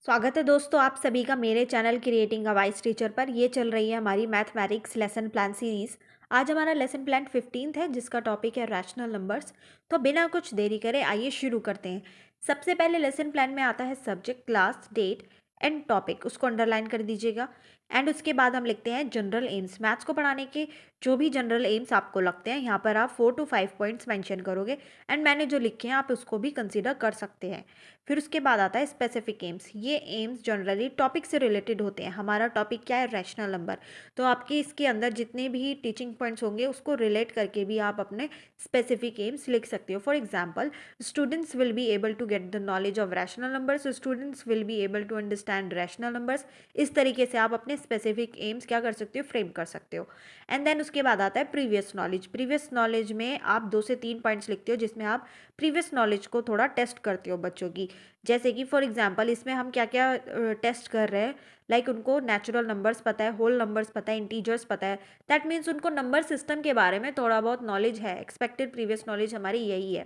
स्वागत है दोस्तों आप सभी का मेरे channel creating a vice teacher पर। ये चल रही है हमारी मैथमेटिक्स लेसन प्लान सीरीज। आज हमारा लेसन प्लान 15th है जिसका टॉपिक है रैशनल नंबर्स। तो बिना कुछ देरी करे आइए शुरू करते हैं। सबसे पहले लेसन प्लान में आता है subject, class, date and topic, उसको अंडरलाइन कर दीजिएगा। एंड उसके बाद हम लिखते हैं जनरल एम्स। मैथ्स को पढ़ाने के जो भी जनरल एम्स आपको लगते हैं यहाँ पर आप 4 to 5 पॉइंट्स मेंशन करोगे। एंड मैंने जो लिखे हैं आप उसको भी कंसीडर कर सकते हैं। फिर उसके बाद आता है स्पेसिफिक एम्स। ये एम्स जनरली टॉपिक से रिलेटेड होते हैं। हमारा टॉपिक क्या है? Rational number. तो आपके इसके अंदर जितने भी टीचिंग पॉइंट्स होंगे उसको रिलेट करके भी आप अपने स्पेसिफिक एम्स लिख सकते हो। For example, students will be able to get the knowledge of rational numbers, students will be able to understand rational numbers. इस तरीके से आप अपने स्पेसिफिक एम्स क्या कर सकते हो? फ्रेम कर सकते हो। एंड देन उसके बाद आता है प्रीवियस नॉलेज। प्रीवियस नॉलेज में आप 2 से 3 पॉइंट्स लिखते हो जिसमें आप प्रीवियस नॉलेज को थोड़ा टेस्ट करते हो बच्चों की। जैसे कि फॉर एग्जांपल इसमें हम क्या क्या टेस्ट कर रहे हैं। लाइक उनको नेचुरल नंबर्स पता है, होल नंबर्स पता है, इंटीजर्स पता है। दैट मीन्स उनको नंबर सिस्टम के बारे में थोड़ा बहुत नॉलेज है। एक्सपेक्टेड प्रीवियस नॉलेज हमारी यही है।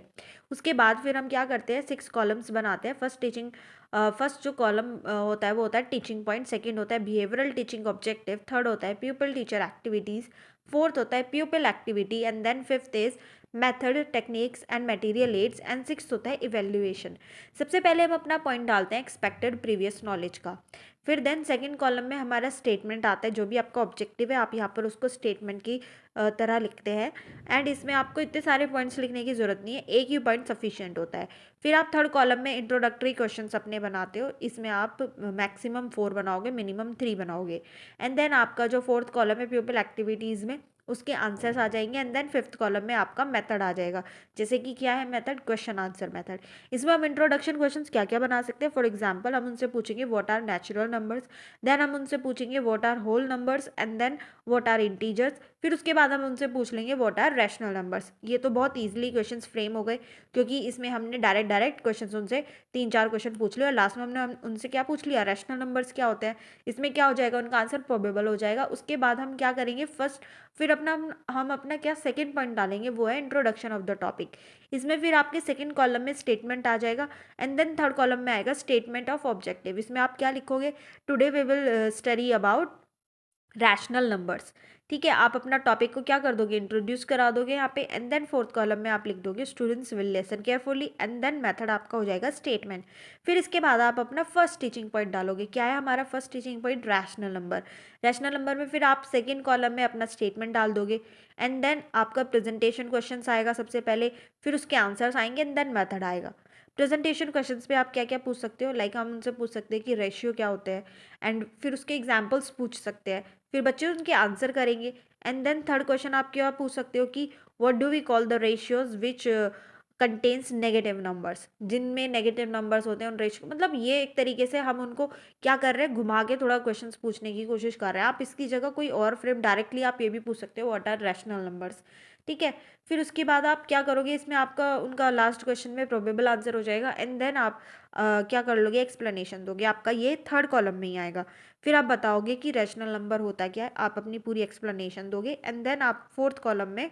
उसके बाद फिर हम क्या करते हैं? 6 कॉलम्स बनाते हैं। फर्स्ट जो कॉलम होता है वो होता है टीचिंग पॉइंट, सेकंड होता है बिहेवियरल टीचिंग ऑब्जेक्टिव, थर्ड होता है प्यूपल टीचर एक्टिविटीज़, फोर्थ होता है pupil activity, and then fifth is method, techniques and material aids, and sixth होता है इवेल्युएशन। सबसे पहले हम अपना पॉइंट डालते हैं एक्सपेक्टेड प्रीवियस नॉलेज का। फिर देन सेकंड कॉलम में हमारा स्टेटमेंट आता है। जो भी आपका ऑब्जेक्टिव है आप यहाँ पर उसको स्टेटमेंट की तरह लिखते हैं। एंड इसमें आपको इतने सारे पॉइंट्स लिखने की जरूरत नहीं है, एक ही पॉइंट सफिशिएंट होता है। फिर आप थर्ड कॉलम में इंट्रोडक्टरी क्वेश्चंस अपने बनाते हो। इसमें आप मैक्सिमम 4 बनाओगे, मिनिमम 3 बनाओगे। एंड देन आपका जो फोर्थ कॉलम है पीपल एक्टिविटीज़ में उसके आंसर्स आ जाएंगे। एंड देन फिफ्थ कॉलम में आपका मेथड आ जाएगा। जैसे कि क्या है मेथड? Question answer method. इसमें हम इंट्रोडक्शन क्वेश्चंस क्या क्या बना सकते हैं? फॉर एग्जांपल हम उनसे पूछेंगे what are natural numbers, then हम उनसे पूछेंगे what are whole numbers, and then what are integers. फिर उसके बाद हम उनसे पूछ लेंगे व्हाट आर रैशनल नंबर्स। ये तो बहुत ईजिली क्वेश्चंस फ्रेम हो गए क्योंकि इसमें हमने डायरेक्ट डायरेक्ट क्वेश्चन उनसे 3-4 क्वेश्चन पूछ लिए और लास्ट में हमने उनसे क्या पूछ लिया? रैशनल नंबर्स क्या होते हैं। इसमें क्या हो जाएगा? उनका आंसर प्रोबेबल हो जाएगा। उसके बाद हम क्या करेंगे? फिर हम अपना क्या सेकंड पॉइंट डालेंगे, वो है इंट्रोडक्शन ऑफ द टॉपिक। इसमें फिर आपके सेकंड कॉलम में स्टेटमेंट आ जाएगा। एंड देन थर्ड कॉलम में आएगा स्टेटमेंट ऑफ ऑब्जेक्टिव। इसमें आप क्या लिखोगे? Today we will study about rational numbers. ठीक है, आप अपना टॉपिक को क्या कर दोगे? इंट्रोड्यूस करा दोगे यहाँ पे। एंड देन फोर्थ कॉलम में आप लिख दोगे students will listen carefully, and then method आपका हो जाएगा स्टेटमेंट। फिर इसके बाद आप अपना फर्स्ट टीचिंग पॉइंट डालोगे। क्या है हमारा first teaching point? Rational number. Rational number में फिर आप सेकेंड कॉलम में अपना स्टेटमेंट डाल दोगे। एंड देन आपका प्रेजेंटेशन क्वेश्चन आएगा सबसे पहले, फिर उसके आंसर्स आएंगे, एंड देन मेथड आएगा। प्रेजेंटेशन क्वेश्चंस पे आप क्या क्या पूछ सकते हो? लाइक हम उनसे पूछ सकते हैं कि रेशियो क्या होते हैं, एंड फिर उसके एग्जाम्पल्स पूछ सकते हैं। फिर बच्चे उनके आंसर करेंगे। एंड देन थर्ड क्वेश्चन आप क्या पूछ सकते हो कि what do we call the ratios which contains negative numbers. जिनमें नेगेटिव नंबर्स होते हैं उन रेशियो, मतलब ये एक तरीके से हम उनको क्या कर रहे हैं? घुमा के थोड़ा क्वेश्चंस पूछने की कोशिश कर रहे हैं। आप इसकी जगह कोई और फ्रेम डायरेक्टली आप ये भी पूछ सकते हो व्हाट आर रैशनल नंबर्स। ठीक है, फिर उसके बाद आप क्या करोगे? इसमें आपका उनका लास्ट क्वेश्चन में प्रोबेबल आंसर हो जाएगा। एंड देन आप क्या कर लोगे? एक्सप्लेनेशन दोगे। आपका ये थर्ड कॉलम में ही आएगा। फिर आप बताओगे कि रैशनल नंबर होता क्या है, आप अपनी पूरी एक्सप्लेनेशन दोगे। एंड देन आप फोर्थ कॉलम में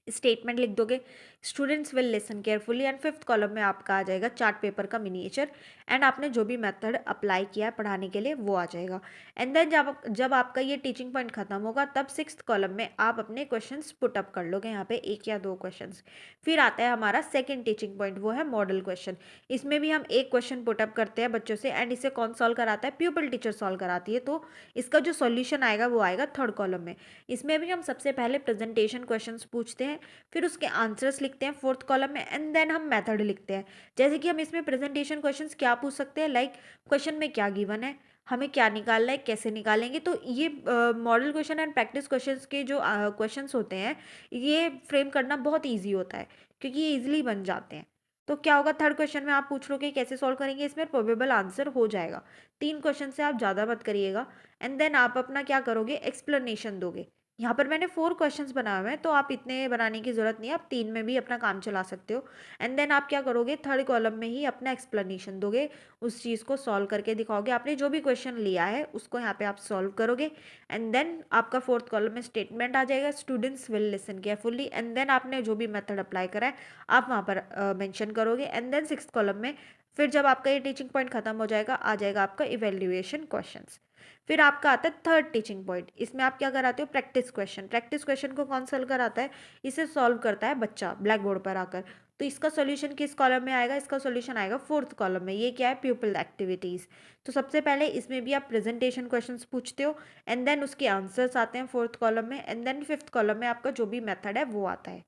स्टेटमेंट लिख दोगे students will listen carefully, and fifth column में आपका आ जाएगा चार्ट पेपर का मिनिएचर। एंड आपने जो भी मेथड अप्लाई किया है पढ़ाने के लिए वो आ जाएगा। एंड देन जब आपका ये टीचिंग पॉइंट खत्म होगा तब सिक्स्थ कॉलम में आप अपने क्वेश्चंस पुट अप कर लोगे, यहाँ पे 1 या 2 क्वेश्चंस। फिर आता है हमारा सेकंड टीचिंग पॉइंट, वो है मॉडल क्वेश्चन। इसमें भी हम एक क्वेश्चन पुट अप करते हैं बच्चों से, एंड इसे कौन सॉल्व कराता है? प्यूपल टीचर सॉल्व कराती है। तो इसका जो सॉल्यूशन आएगा वो आएगा थर्ड कॉलम में। इसमें भी हम सबसे पहले प्रेजेंटेशन क्वेश्चंस पूछते हैं, फिर उसके आंसर्स लिखते हैं फोर्थ कॉलम में, एंड देन हम मेथड लिखते हैं। जैसे कि हम इसमें प्रेजेंटेशन क्वेश्चंस क्या पूछ सकते हैं? लाइक क्वेश्चन में क्या गिवन है, हमें क्या निकालना है, कैसे निकालेंगे। तो ये model question and practice questions के जो क्वेश्चंस होते हैं ये फ्रेम करना बहुत ईजी होता है क्योंकि ये ईजिली बन जाते हैं। तो क्या होगा? थर्ड क्वेश्चन में आप पूछ लोगे कैसे सॉल्व करेंगे, इसमें प्रोबेबल आंसर हो जाएगा। 3 क्वेश्चन से आप ज़्यादा मत करिएगा। एंड देन आप अपना क्या करोगे? एक्सप्लेनेशन दोगे। यहाँ पर मैंने 4 क्वेश्चंस बनाए हुए हैं तो आप इतने बनाने की जरूरत नहीं है, आप 3 में भी अपना काम चला सकते हो। एंड देन आप क्या करोगे? थर्ड कॉलम में ही अपना एक्सप्लेनेशन दोगे, उस चीज़ को सॉल्व करके दिखाओगे। आपने जो भी क्वेश्चन लिया है उसको यहाँ पे आप सॉल्व करोगे। एंड देन आपका फोर्थ कॉलम में स्टेटमेंट आ जाएगा students will listen carefully. And then आपने जो भी मेथड अप्लाई करा है आप वहाँ पर मेंशन करोगे। एंड देन सिक्स्थ कॉलम में फिर जब आपका ये टीचिंग पॉइंट खत्म हो जाएगा, आ जाएगा आपका इवेल्युएशन क्वेश्चंस। फिर आपका आता है थर्ड टीचिंग पॉइंट। इसमें आप क्या कराते हो, प्रैक्टिस क्वेश्चन। प्रैक्टिस क्वेश्चन को कौन सॉल्व कराता है, इसे सॉल्व करता है बच्चा ब्लैक बोर्ड पर आकर। तो इसका सॉल्यूशन किस कॉलम में आएगा, इसका सॉल्यूशन आएगा फोर्थ कॉलम में। ये क्या है, प्यूपिल एक्टिविटीज़। तो सबसे पहले इसमें भी आप प्रेजेंटेशन क्वेश्चंस पूछते हो, एंड देन उसके आंसर्स आते हैं फोर्थ कॉलम में, एंड देन फिफ्थ कॉलम में आपका जो भी मेथड है वो आता है।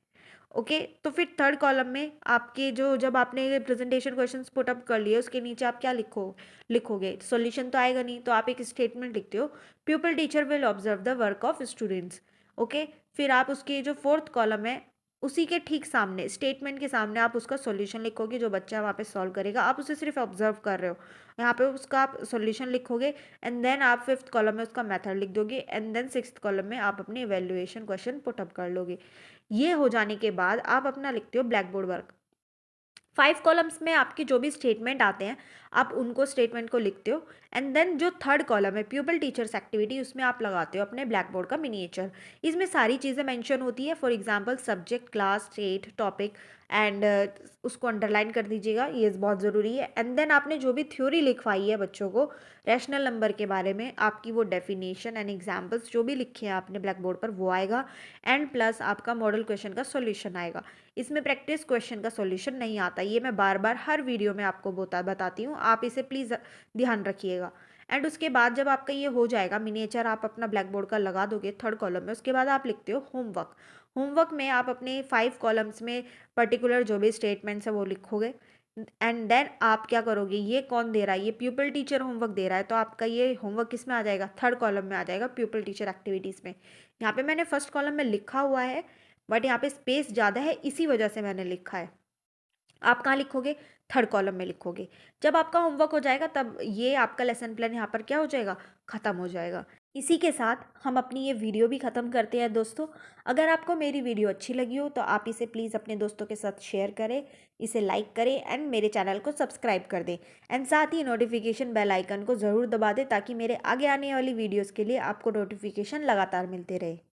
ओके, तो फिर थर्ड कॉलम में आपके जो, जब आपने प्रेजेंटेशन क्वेश्चंस पुट अप कर लिए, उसके नीचे आप क्या लिखोगे, सॉल्यूशन तो आएगा नहीं, तो आप एक स्टेटमेंट लिखते हो, people teacher will observe the work of students. Okay, फिर आप उसके जो फोर्थ कॉलम है उसी के ठीक सामने, स्टेटमेंट के सामने आप उसका सॉल्यूशन लिखोगे, जो बच्चा वहाँ पे सॉल्व करेगा, आप उसे सिर्फ ऑब्जर्व कर रहे हो, यहाँ पे उसका आप सॉल्यूशन लिखोगे, एंड देन आप फिफ्थ कॉलम में उसका मेथड लिख दोगे, एंड देन सिक्स्थ कॉलम में आप अपनी इवेल्युएशन क्वेश्चन पुटअप कर लोगे। ये हो जाने के बाद आप अपना लिखते हो ब्लैक बोर्ड वर्क। 5 कॉलम्स में आपके जो भी स्टेटमेंट आते हैं, आप उनको स्टेटमेंट को लिखते हो, एंड देन जो थर्ड कॉलम है प्यूपल टीचर्स एक्टिविटी, उसमें आप लगाते हो अपने ब्लैक बोर्ड का मिनिएचर। इसमें सारी चीज़ें मेंशन होती है, for example subject, class, state, topic, and उसको अंडरलाइन कर दीजिएगा, ये बहुत ज़रूरी है। एंड देन आपने जो भी थ्योरी लिखवाई है बच्चों को रैशनल नंबर के बारे में, आपकी वो डेफिनेशन एंड एग्जाम्पल्स जो भी लिखे हैं आपने ब्लैक बोर्ड पर वो आएगा, एंड प्लस आपका मॉडल क्वेश्चन का सोल्यूशन आएगा। इसमें प्रैक्टिस क्वेश्चन का सॉल्यूशन नहीं आता, ये मैं बार बार हर वीडियो में आपको बताती हूँ, आप इसे प्लीज़ ध्यान रखिएगा। एंड उसके बाद जब आपका ये हो जाएगा मिनिएचर, आप अपना ब्लैक बोर्ड का लगा दोगे थर्ड कॉलम में, उसके बाद आप लिखते हो होमवर्क। होमवर्क में आप अपने 5 कॉलम्स में पर्टिकुलर जो भी स्टेटमेंट्स है वो लिखोगे, एंड देन आप क्या करोगे, ये कौन दे रहा है, ये प्यूपल टीचर होमवर्क दे रहा है, तो आपका ये होमवर्क किस में आ जाएगा, थर्ड कॉलम में आ जाएगा, प्यूपल टीचर एक्टिविटीज़ में। यहाँ पे मैंने फर्स्ट कॉलम में लिखा हुआ है, बट यहाँ पे स्पेस ज़्यादा है, इसी वजह से मैंने लिखा है। आप कहाँ लिखोगे, थर्ड कॉलम में लिखोगे। जब आपका होमवर्क हो जाएगा तब ये आपका लेसन प्लान यहाँ पर क्या हो जाएगा, ख़त्म हो जाएगा। इसी के साथ हम अपनी ये वीडियो भी ख़त्म करते हैं दोस्तों। अगर आपको मेरी वीडियो अच्छी लगी हो तो आप इसे प्लीज़ अपने दोस्तों के साथ शेयर करें, इसे लाइक करें, एंड मेरे चैनल को सब्सक्राइब कर दें, एंड साथ ही नोटिफिकेशन बेल आइकन को ज़रूर दबा दें, ताकि मेरे आगे आने वाली वीडियोज़ के लिए आपको नोटिफिकेशन लगातार मिलते रहे।